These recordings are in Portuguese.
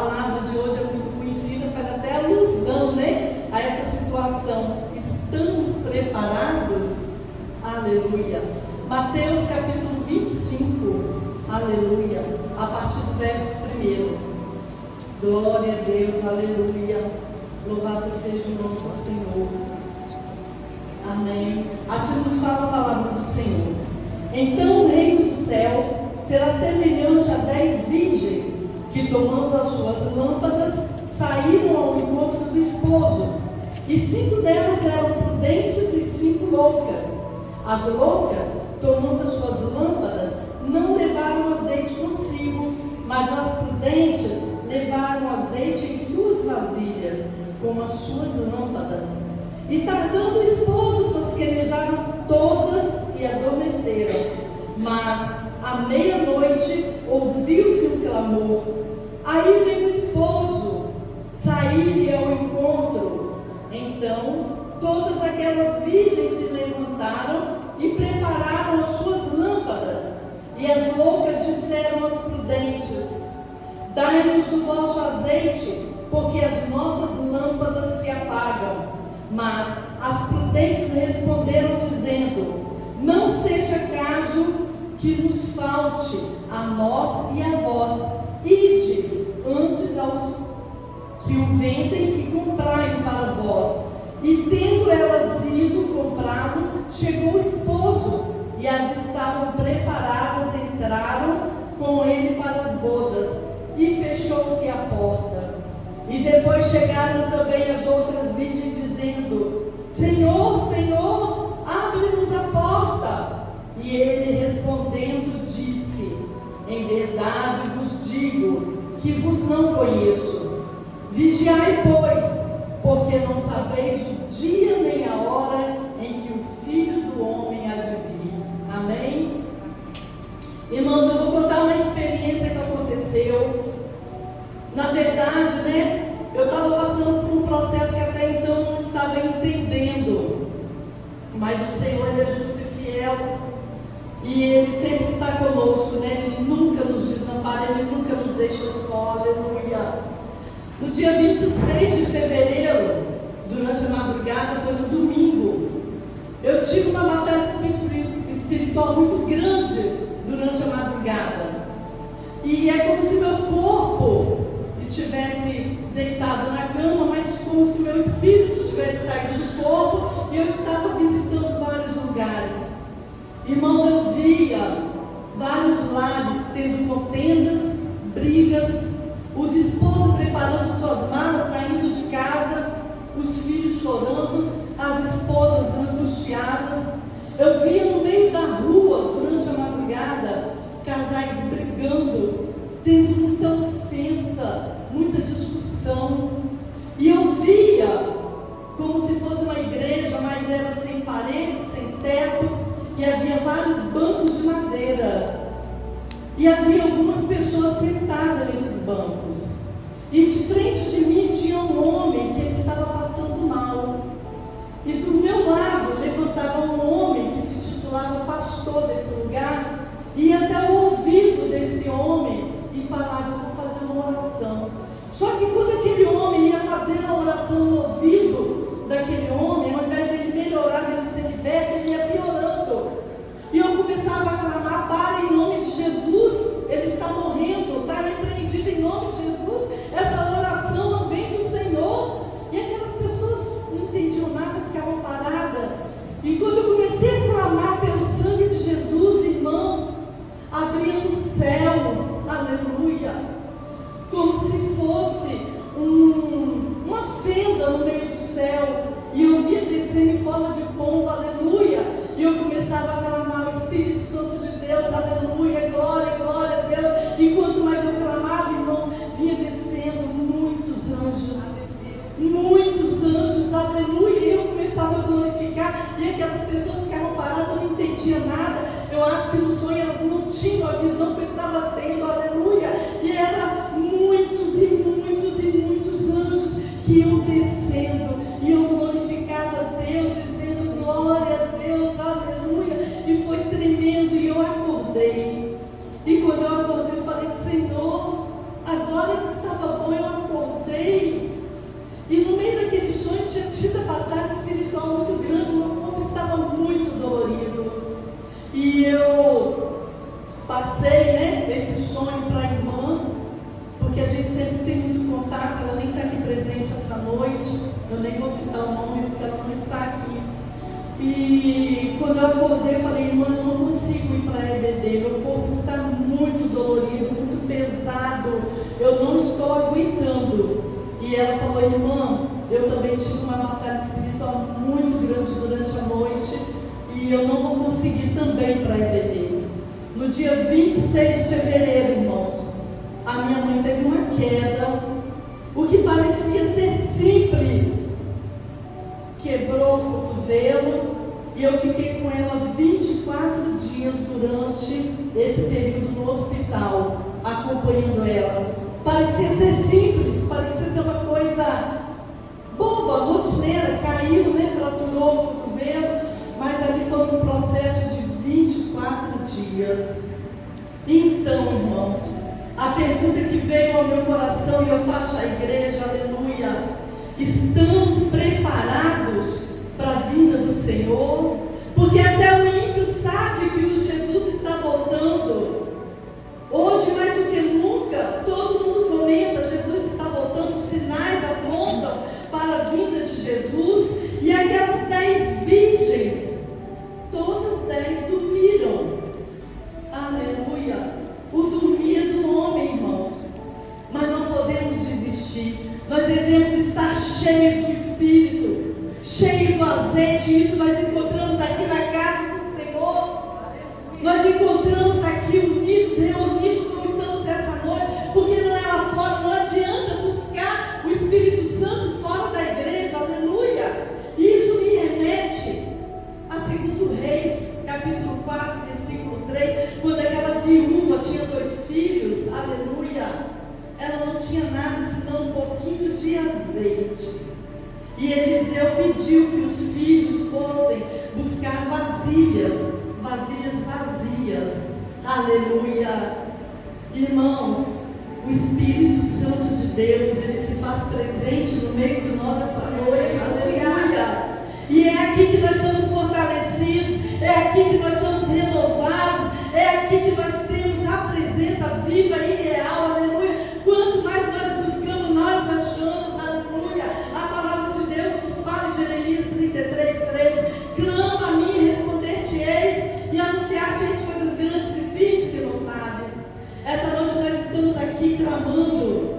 palavra de hoje é muito conhecida, faz até alusão, né, a essa situação. Estamos preparados? Aleluia. Mateus capítulo 25, aleluia, a partir do verso 1. Glória a Deus, aleluia. Louvado seja o nome do Senhor. Amém. Assim nos fala a palavra do Senhor. Então o reino dos céus será semelhante a 10 virgens que, tomando as suas lâmpadas, saíram ao encontro do esposo. E 5 delas eram prudentes e 5 loucas. As loucas, tomando as suas lâmpadas, não levaram azeite consigo, mas as prudentes levaram azeite em suas vasilhas, com as suas lâmpadas. E tardando o esposo, tosquenejaram todas e adormeceram. Mas à meia-noite ouviu-se um clamor. Aí veio o esposo sair-lhe ao encontro. Então todas aquelas virgens se levantaram e prepararam as suas lâmpadas. E as loucas disseram às prudentes: dai-nos o vosso azeite, porque as nossas lâmpadas se apagam. Mas as prudentes responderam dizendo: não seja caso que nos falte a nós e a vós. Ide antes aos que o vendem e comprai para vós. E tendo elas ido comprá-lo, chegou o esposo, e as que estavam preparadas entraram com ele para as bodas, e fechou-se a porta. E depois chegaram também as outras virgens, dizendo: Senhor, Senhor, abre-nos a porta. E ele respondendo disse: em verdade vos digo que vos não conheço. Vigiai, pois, porque não sabeis o dia nem a hora em que o Filho do Homem há de vir. Amém? Irmãos, eu vou contar uma experiência que aconteceu. Na verdade, né, eu estava passando por um processo que até então eu não estava entendendo. Mas o Senhor, Ele é justo e fiel. E Ele sempre está conosco, né? Ele nunca nos desampara, Ele nunca nos deixa só. Aleluia. No dia 26 de fevereiro, durante a madrugada, foi no domingo, eu tive uma batalha espiritual muito grande durante a madrugada. E é como se meu corpo estivesse deitado na cama, mas como se meu espírito tivesse saído do corpo, e eu estava visitando vários lugares. Irmão, eu via vários lares tendo contendas, brigas, os esposos preparando suas malas, saindo de casa, os filhos chorando, as esposas angustiadas. Eu via no meio da rua, durante a madrugada, casais brigando, tendo muita ofensa, muita discussão. E eu via como se fosse uma igreja, mas era sem paredes, sem teto, e havia vários bancos de madeira. E havia algumas pessoas sentadas nesses bancos. E de frente de mim tinha um homem que ele estava passando mal. E do meu lado levantava um homem que se titulava pastor desse lugar, e ia até o ouvido desse homem e falava: vou fazer uma oração. Só que quando aquele homem ia fazer a oração no ouvido daquele homem, ao invés dele melhorar, dele ser liberto, ele ia piorando. E eu começava a clamar: para em nome de Jesus, ele está morrendo, está repreendido em nome de Jesus, essa oração não vem do Senhor. E aquelas pessoas não entendiam nada, ficavam paradas. E quando eu comecei a clamar pelo sangue de Jesus, irmãos, abria no céu, aleluia, como se fosse uma fenda no meio do céu, e eu via descer em forma de pomba, aleluia, e eu começava a clamar: o Espírito Santo de Deus, aleluia, glória, glória a Deus. E quanto mais eu clamava, irmãos, vinha descendo muitos anjos, aleluia, e eu começava a glorificar, e aquelas pessoas ficavam paradas, não entendiam nada. Eu acho que no sonho elas não tinham a visão que eu estava tendo, aleluia, e eram muitos anjos que iam descendo, e eu glorificava a Deus, dizendo: glória a Deus, aleluia. E foi tremendo, e eu acordei. E quando eu acordei, eu falei: Senhor, agora que estava bom, eu citar o nome porque ela não está aqui. E quando eu acordei, eu falei, irmã, eu não consigo ir para a EBD, meu corpo está muito dolorido, muito pesado, eu não estou aguentando. E ela falou, irmã, eu também tive uma batalha espiritual muito grande durante a noite e eu não vou conseguir também para a EBD. No dia 26 de fevereiro, irmãos, a minha mãe teve uma queda, o que parecia ser simples. Quebrou o cotovelo e eu fiquei com ela 24 dias durante esse período no hospital, acompanhando ela. Parecia ser simples, parecia ser uma coisa boba, rotineira, caiu, né, fraturou o cotovelo, mas ali foi um processo de 24 dias. Então, irmãos, a pergunta que veio ao meu coração e eu faço à igreja, aleluia, estamos preparados para a vinda do Senhor? Porque até o ímpio sabe que o Jesus está voltando. Hoje, mais do que nunca, todo mundo comenta, Jesus está voltando, os sinais apontam para a vinda de Jesus. E aquelas 10 virgens, todas 10 dormiram. Aleluia! O dormir é do homem, irmãos. Mas não podemos desistir. Nós devemos estar cheios do Espírito, cheios do azeite. Isso nós encontramos aqui na casa do Senhor. Nós encontramos aqui unidos, reunidos como estamos essa noite, porque não é lá fora, não adianta buscar o Espírito Santo fora da igreja, aleluia. Isso me remete a 2 Reis, capítulo 4, versículo 3, quando aquela viúva tinha 2 filhos, aleluia. Ela não tinha nada senão um pouquinho de azeite. E Eliseu pediu que os filhos fossem buscar vasilhas vazias. Aleluia. Irmãos, o Espírito Santo de Deus, ele se faz presente no meio de nós essa noite. Aleluia. E é aqui que nós somos fortalecidos, é aqui que nós somos renovados, é aqui que nós temos a presença viva e real. Aleluia. Quanto mais nós buscamos, nós achamos, aleluia. A palavra de Deus nos fala em Jeremias 33:3. Clama a mim e responder-te-eis, e anunciar-te-eis coisas grandes e firmes que não sabes. Essa noite nós estamos aqui clamando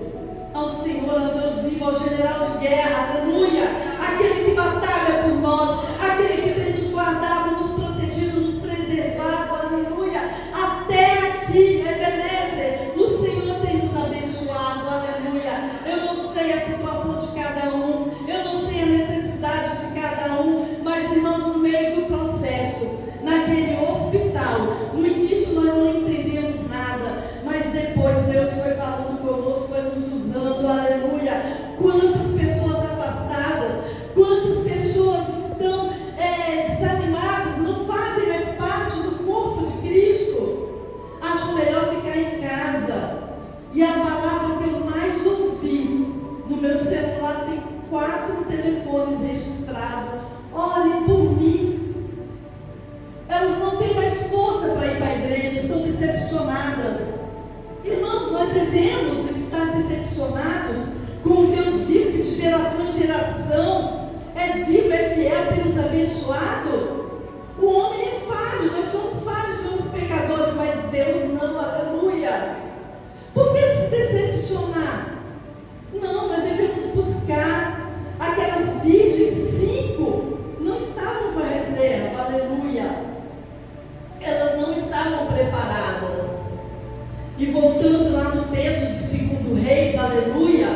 ao Senhor, ao Deus vivo, ao general de guerra, aleluia. Aquele que batalha por nós, aquele que tem nos guardado, nos protegido, nos preservado, aleluia. Até aqui, Ebenezer, o Senhor tem nos abençoado, aleluia. Eu não sei a situação de cada um, eu não sei a necessidade de cada um, mas irmãos, no meio do processo, naquele hospital, no início nós não entendemos nada, mas depois Deus foi falando conosco, foi nos usando, aleluia. Quantas pessoas afastadas, quantas pessoas estão desanimadas, não fazem mais parte do corpo de Cristo. Acho melhor ficar em casa. E a palavra que eu mais ouvi no meu celular, tem 4 telefones registrados. Olhem por mim. Elas não têm mais força para ir para a igreja, estão decepcionadas. Irmãos, nós devemos estar decepcionados com o Deus vivo, que de geração em geração é vivo, é fiel, tem nos abençoado. O homem é falho, nós somos falhos, somos pecadores, mas Deus não, aleluia. Por que se decepcionar? Não, nós devemos buscar. Aquelas virgens 5 não estavam com a reserva, aleluia. Elas não estavam preparadas. E voltando lá no texto de 2 Reis, aleluia,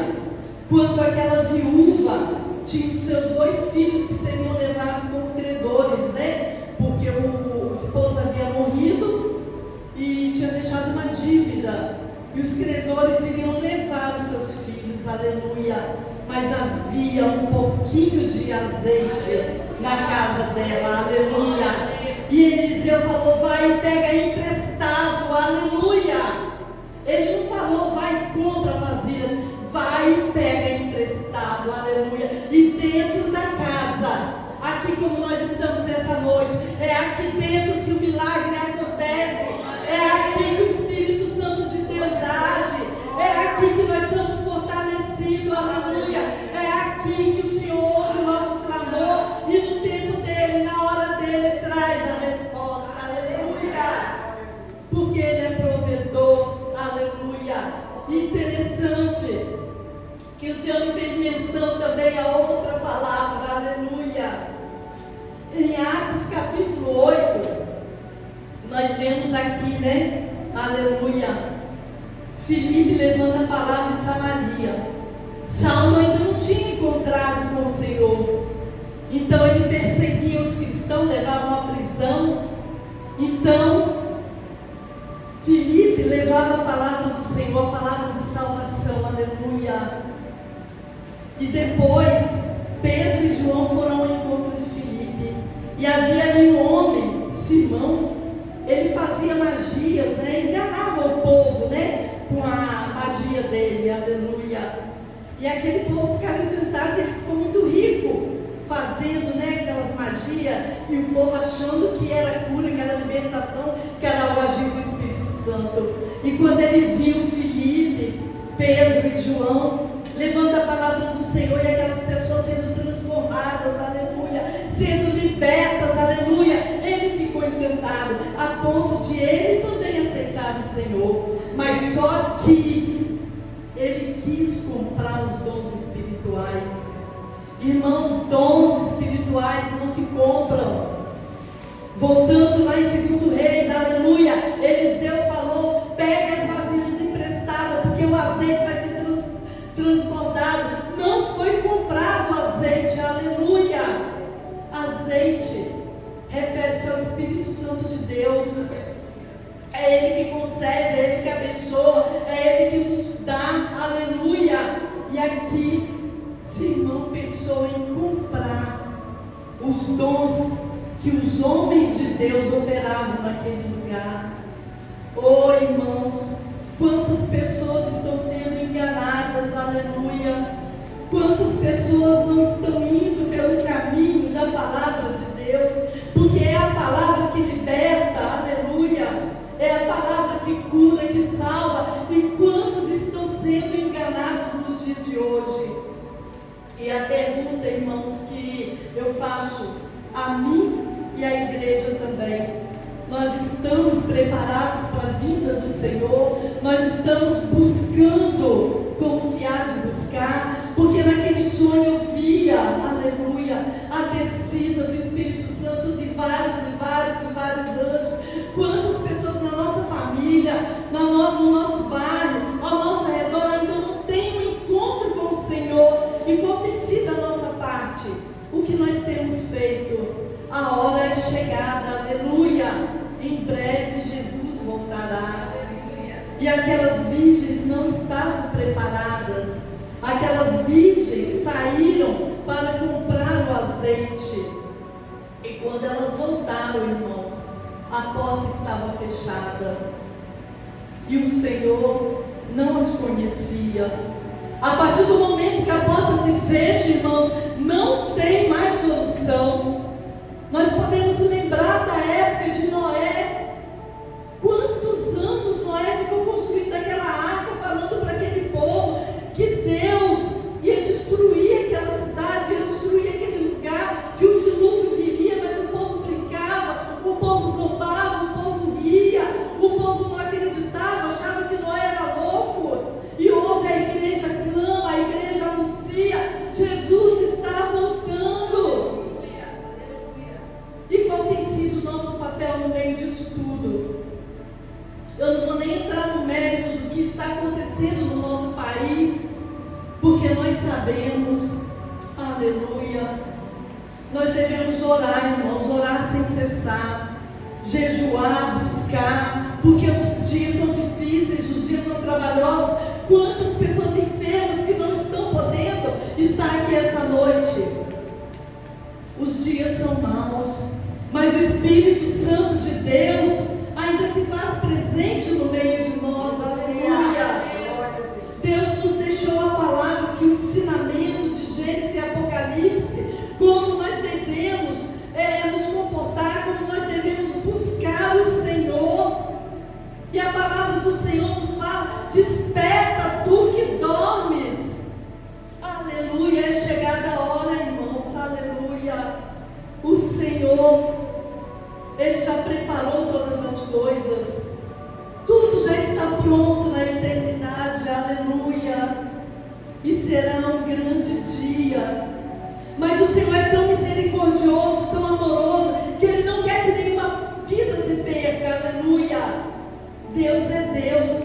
quando aquela viúva tinha os seus 2 filhos que seriam levados como credores, né? Porque o esposo havia morrido e tinha deixado uma dívida. E os credores iriam levar os seus filhos, aleluia. Mas havia um pouquinho de azeite na casa dela, aleluia. E Eliseu falou, vai e pega emprestado, aleluia. Ele não falou, vai e compra vasilhas, vai e pega emprestado, aleluia. E dentro da casa, aqui como nós estamos essa noite, é aqui dentro que o milagre acontece, é aqui que o Espírito Santo de Deus age, é aqui que nós somos fortalecidos, aleluia. É aqui que o Senhor ouve o nosso que o Senhor me fez menção também a outra palavra, aleluia. Em Atos capítulo 8, nós vemos aqui, né? Aleluia. Filipe levando a palavra de Samaria. Saulo ainda não tinha encontrado com o Senhor. Então ele perseguia os cristãos, levavam à prisão. Então, Filipe levava a palavra do Senhor, a palavra de salvação, aleluia. E depois, Pedro e João foram ao encontro de Filipe. E havia ali um homem, Simão, ele fazia magias, né? Enganava o povo, né? Com a magia dele, aleluia. E aquele povo ficava encantado, ele ficou muito rico, fazendo, né, aquelas magias, e o povo achando que era cura, que era libertação, que era o agir do Espírito Santo. E quando ele viu Filipe, Pedro e João levando a palavra do Senhor e aquelas pessoas sendo transformadas, aleluia, sendo libertas, aleluia, ele ficou encantado, a ponto de ele também aceitar o Senhor. Mas só que ele quis comprar os dons espirituais. Irmãos, dons espirituais não se compram. Voltando lá em 2 Reis, aleluia, Eliseu falou: pega as vasilhas emprestadas, porque o azeite vai ser transbordado. Não foi comprado o azeite, aleluia. Azeite refere-se ao Espírito Santo de Deus. É Ele que concede, é Ele que abençoa, é Ele que nos dá, aleluia. E aqui, Simão pensou em comprar os dons que os homens de Deus operavam naquele lugar. Oh, irmãos, quantas pessoas estão sendo enganadas, aleluia. Quantas pessoas não estão indo pelo caminho da palavra de Deus, porque é a palavra que liberta, aleluia. É a palavra que cura, que salva. E quantos estão sendo enganados nos dias de hoje? E a pergunta, irmãos, que eu faço a mim e à igreja também: nós estamos preparados para a vinda do Senhor? Nós estamos buscando como se há de buscar? Porque naquele sonho eu via, aleluia, a descida do Espírito Santo e vários anjos. Quantas pessoas na nossa família, no nosso bairro, ao nosso redor ainda não têm um encontro com o Senhor? E qual tem sido a nossa parte? O que nós temos feito? A hora é chegada, aleluia. Em breve Jesus voltará. E aquelas virgens não estavam preparadas. Aquelas virgens saíram para comprar o azeite. E quando elas voltaram, irmãos, a porta estava fechada. E o Senhor não as conhecia. A partir do momento que a porta se fecha, irmãos, não tem mais solução. Nós podemos lembrar da época de Noé. Quantos anos Noé ficou construindo aquela arca, falando para aquele povo que Deus ia destruir aquela cidade, ia destruir aquele lugar, que o dilúvio viria, mas o povo brincava, o povo zombava, o povo ria, o povo não acreditava, achava que Noé era louco. E hoje a igreja clama, a igreja anuncia: Jesus está voltando. E qual tem sido o nosso papel no meio disso tudo? Eu não vou nem entrar no mérito do que está acontecendo no nosso país, porque nós sabemos, aleluia, nós devemos orar, irmãos, orar sem cessar, jejuar, buscar, porque os dias são difíceis, os dias são trabalhosos. Quantas pessoas enfermas que não estão podendo estar aqui essa noite? Os dias são maus, mas o Espírito Santo de Deus ainda se faz presente no meio de nós, aleluia. Deus nos deixou a palavra, que o ensinamento de Gênesis e Apocalipse, como nós devemos nos comportar, como nós devemos buscar o Senhor. E a palavra do Senhor nos fala: desperta tu que dormes. Aleluia, é chegada a hora, irmãos, aleluia. O Senhor, Ele será um grande dia. Mas o Senhor é tão misericordioso, tão amoroso, que Ele não quer que nenhuma vida se perca, aleluia. Deus é Deus.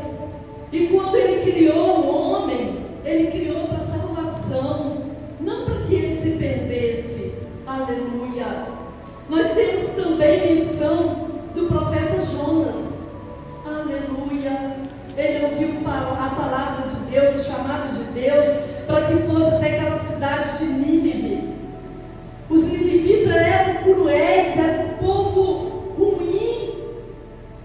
E quando Ele criou o homem, Ele criou para salvação, não para que ele se perdesse, aleluia. Nós temos também menção do profeta Jonas, aleluia. Ele ouviu a palavra de Deus, o chamado de Deus, para que fosse até aquela cidade de Nínive. Os ninivitas eram cruéis, era um povo ruim,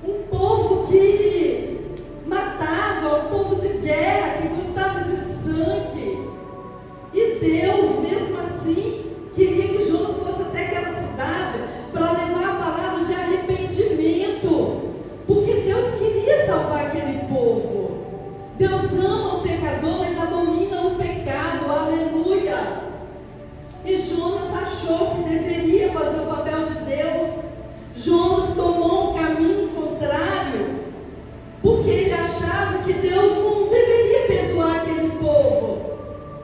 um povo que matava, um povo de guerra, que gostava de sangue. E Deus, mesmo assim, queria que Jonas fosse até aquela cidade para levar a palavra de arrependimento, porque Deus queria salvar aquele povo. Deus ama o pecador, mas abomina o pecado, aleluia. E Jonas achou que deveria fazer o papel de Deus. Jonas tomou um caminho contrário, porque ele achava que Deus não deveria perdoar aquele povo.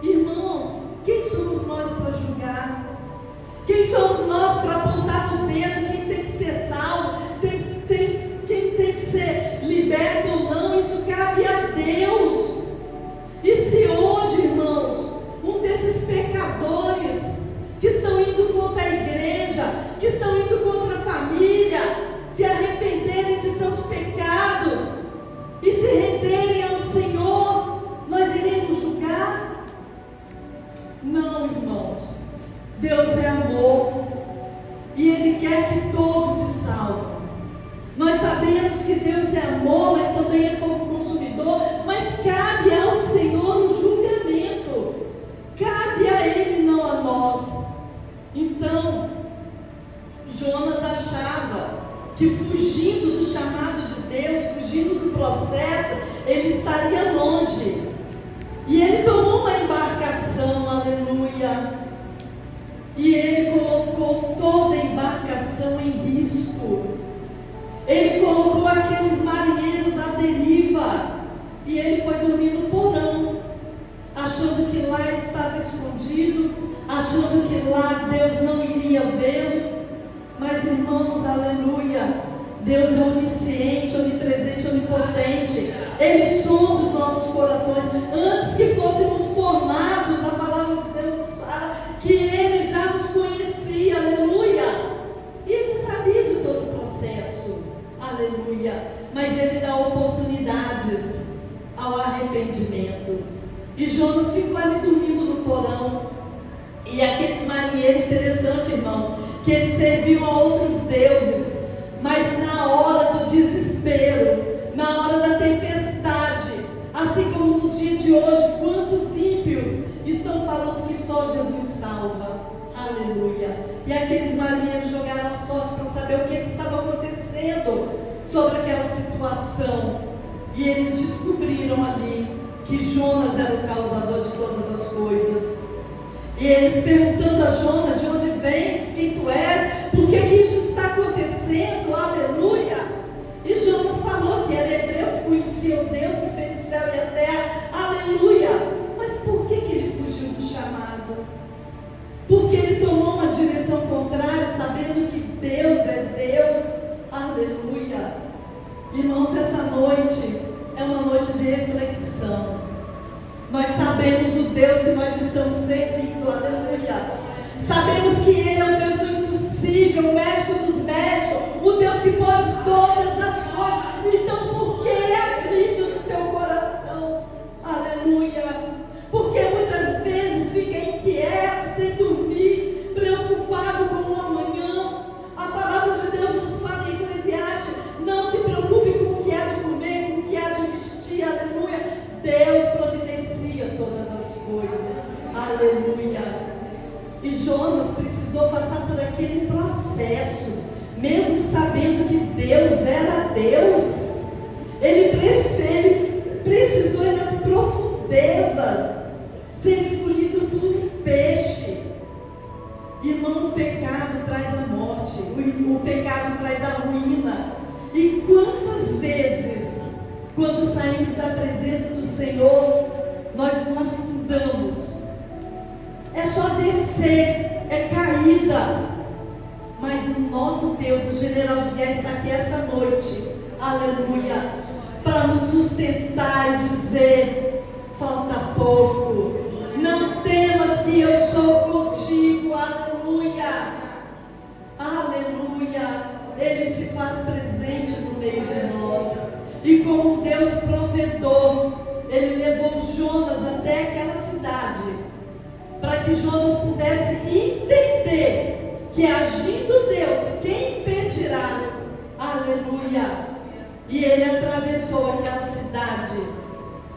Irmãos, quem somos nós para julgar? Quem somos nós para apontar o dedo? Quem tem que ser salvo? Quem tem que ser liberto ou não? Isso cabe a Deus. E se hoje, irmãos, um desses pecadores que estão indo contra a igreja, que estão indo contra a família, se arrependerem de seus pecados e se renderem ao Senhor, nós iremos julgar? Não, irmãos. Deus é amor e Ele quer que todos se salvem. Nós sabemos que Deus é amor, mas também é fogo consumidor, mas cabe ao Senhor o julgamento, cabe a Ele, não a nós. Então, Jonas achava que fugindo do chamado de Deus, fugindo do processo, ele estaria longe. E ele tomou uma embarcação, aleluia. E ele colocou toda a embarcação em risco. Ele colocou aqueles marinheiros à deriva. E ele foi dormir no porão, achando que lá ele estava escondido, achando que lá Deus não iria vê-lo. Mas, irmãos, aleluia, Deus é onisciente, onipresente, onipotente. Ele sonda os nossos corações. Antes que fôssemos formados, a palavra de Deus nos fala que Ele já nos conhecia, aleluia. E Ele sabia de todo o processo, aleluia. Mas Ele dá oportunidades ao arrependimento. E Jonas ficou ali dormindo no porão. E aqueles marinheiros, interessante, irmãos, que eles serviam a outros deuses, mas na hora do desespero, na hora da tempestade, assim como nos dias de hoje, quantos ímpios estão falando que só Jesus salva, aleluia. E aqueles marinheiros jogaram a sorte para saber o que estava acontecendo sobre aquela situação, e eles descobriram ali que Jonas era o causador de todas as coisas. E eles perguntando a Jonas: de onde vens, quem tu és, por que isso está acontecendo, aleluia. E Jonas falou que era hebreu, que conhecia o Deus que fez o céu e a terra, aleluia. Mas por que ele fugiu do chamado? Porque ele tomou uma direção contrária, sabendo que Deus é Deus, aleluia. Irmãos, essa noite é uma noite de reflexão. Nós sabemos o Deus que nós estamos servindo, aleluia. Sabemos que Ele é o Deus do impossível, o médico dos médicos, o Deus que pode todas as coisas. Então, por que aflige o teu coração? Aleluia. Porque muitas vezes fica inquieto, sem dormir, preocupado com o amanhã. A palavra de Deus nos fala em Eclesiastes: não se preocupe com o que há de comer, com o que há de vestir, aleluia. Deus providencia todas as coisas, aleluia. E Jonas precisou passar por aquele processo, mesmo sabendo que Deus era Deus. Ele precisou ir nas profundezas, ser engolido por um peixe. Irmão, o pecado traz a morte, o pecado traz a ruína. E quantas vezes, quando saímos da presença do Senhor, nós nos afundamos ser caída. Mas o nosso Deus, o general de guerra, está aqui essa noite, aleluia, para nos sustentar e dizer: falta pouco, não temas que eu sou contigo, aleluia, aleluia. Ele se faz presente no meio de nós, e como Deus provedor, Ele levou Jonas até aquela cidade, para que Jonas pudesse entender que agindo Deus, quem impedirá? Aleluia. E ele atravessou aquela cidade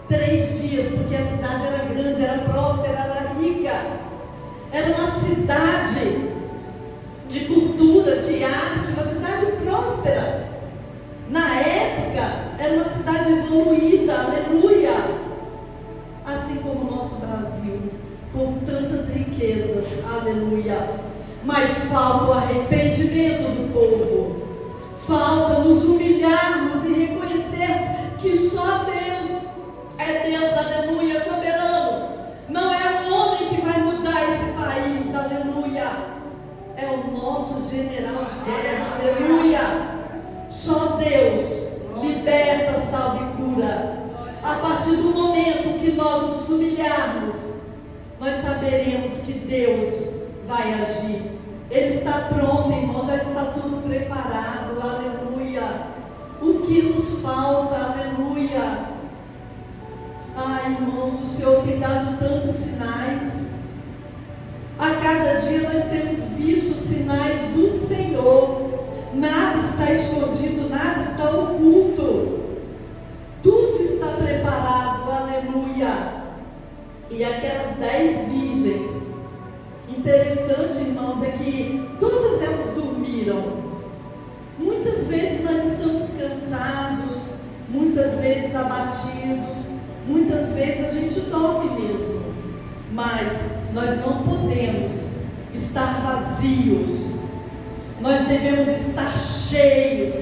3 dias, porque a cidade era grande, era próspera, era rica. Era uma cidade de cultura, de arte, uma cidade próspera. Na época, era uma cidade evoluída, aleluia. Assim como o nosso Brasil, com tantas riquezas, aleluia. Mas falta o arrependimento do povo. Falta nos humilharmos e reconhecermos que só Deus é Deus, aleluia, soberano. Não é o homem que vai mudar esse país, aleluia. É o nosso general de guerra, aleluia. Só Deus liberta, salva e cura. A partir do momento que nós nos humilharmos, nós saberemos que Deus vai agir. Ele está pronto, irmão, já está tudo preparado, aleluia. O que nos falta, aleluia. Ai, irmãos, o Senhor tem dado tantos sinais. A cada dia nós temos visto sinais do Senhor. Nada está escondido, nada está oculto. Tudo está preparado, aleluia. E aquelas 10 virgens, interessante, irmãos, é que todas elas dormiram. Muitas vezes nós estamos cansados, muitas vezes abatidos, muitas vezes a gente dorme mesmo. Mas nós não podemos estar vazios. Nós devemos estar cheios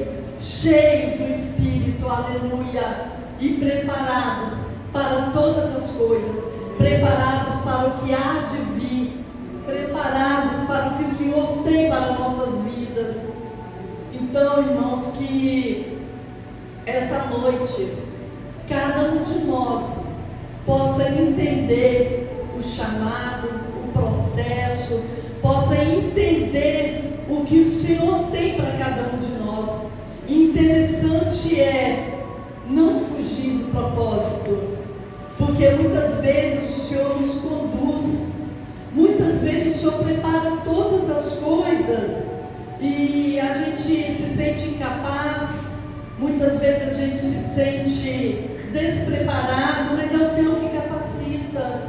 do Espírito, aleluia, e preparados para todas as coisas, preparados para o que há de vir, preparados para o que o Senhor tem para nossas vidas. Então, irmãos, que essa noite cada um de nós possa entender o chamado, o processo, possa entender o que o Senhor tem para cada um de nós. E interessante é não fugir do propósito, porque muitas vezes o Senhor nos conduz, muitas vezes o Senhor prepara todas as coisas e a gente se sente incapaz, muitas vezes a gente se sente despreparado, mas é o Senhor que capacita,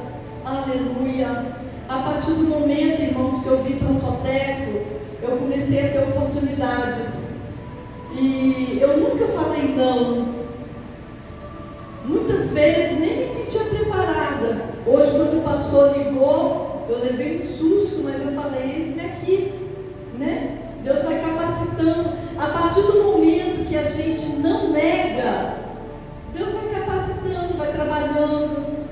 aleluia. A partir do momento, irmãos, que eu vim para o Soteco, eu comecei a ter oportunidades e eu nunca falei não. Muitas vezes nem me sentia preparada. Hoje, quando o pastor ligou, eu levei um susto, mas eu falei: eis-me aqui, né? Deus vai capacitando. A partir do momento que a gente não nega, Deus vai capacitando, vai trabalhando,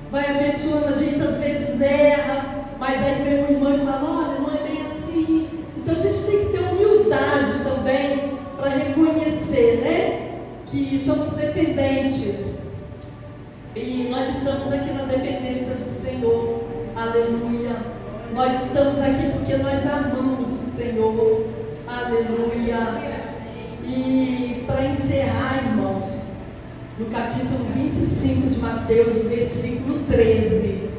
vai abençoando. A gente às vezes erra, mas aí vem um irmão e fala: olha, não é bem assim. Então a gente tem que ter humildade também para reconhecer, né, que somos dependentes. E nós estamos aqui na dependência do Senhor, aleluia. Nós estamos aqui porque nós amamos o Senhor, aleluia. E para encerrar, irmãos, no capítulo 25 de Mateus, no versículo 13,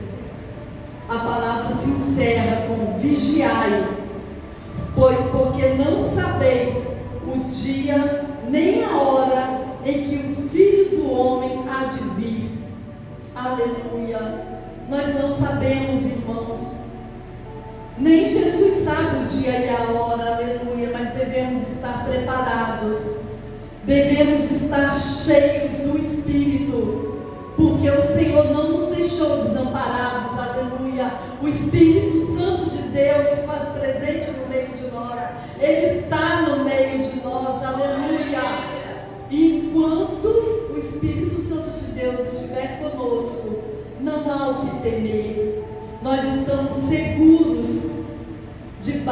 a palavra se encerra com: vigiai, pois porque não sabeis o dia nem a hora em que o Filho do Homem há de vir. Aleluia. Nós não sabemos, irmãos. Nem Jesus sabe o dia e a hora, aleluia. Mas devemos estar preparados. Devemos estar cheios do Espírito. Porque o Senhor não nos deixou desamparados, aleluia. O Espírito Santo de Deus se faz presente no meio de nós. Ele está no meio de nós, aleluia. E enquanto o Espírito Santo de Deus estiver conosco, não há o que temer. Nós estamos seguros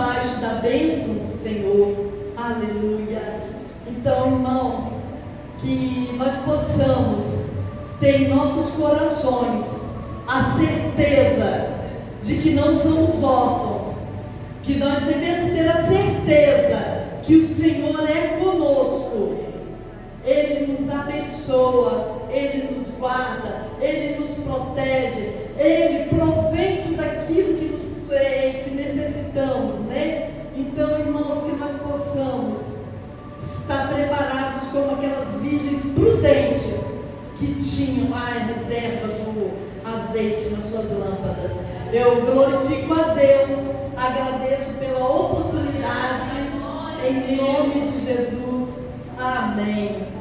debaixo da bênção do Senhor. Aleluia. Então, irmãos, que nós possamos ter em nossos corações a certeza de que não somos órfãos, que nós devemos ter a certeza que o Senhor é conosco. Ele nos abençoa, Ele nos guarda, Ele nos protege, Ele provém tudo aquilo que necessitamos, né? Então, irmãos, que nós possamos estar preparados como aquelas virgens prudentes que tinham a reserva do azeite nas suas lâmpadas. Eu glorifico a Deus, agradeço pela oportunidade, em nome de Jesus. Amém.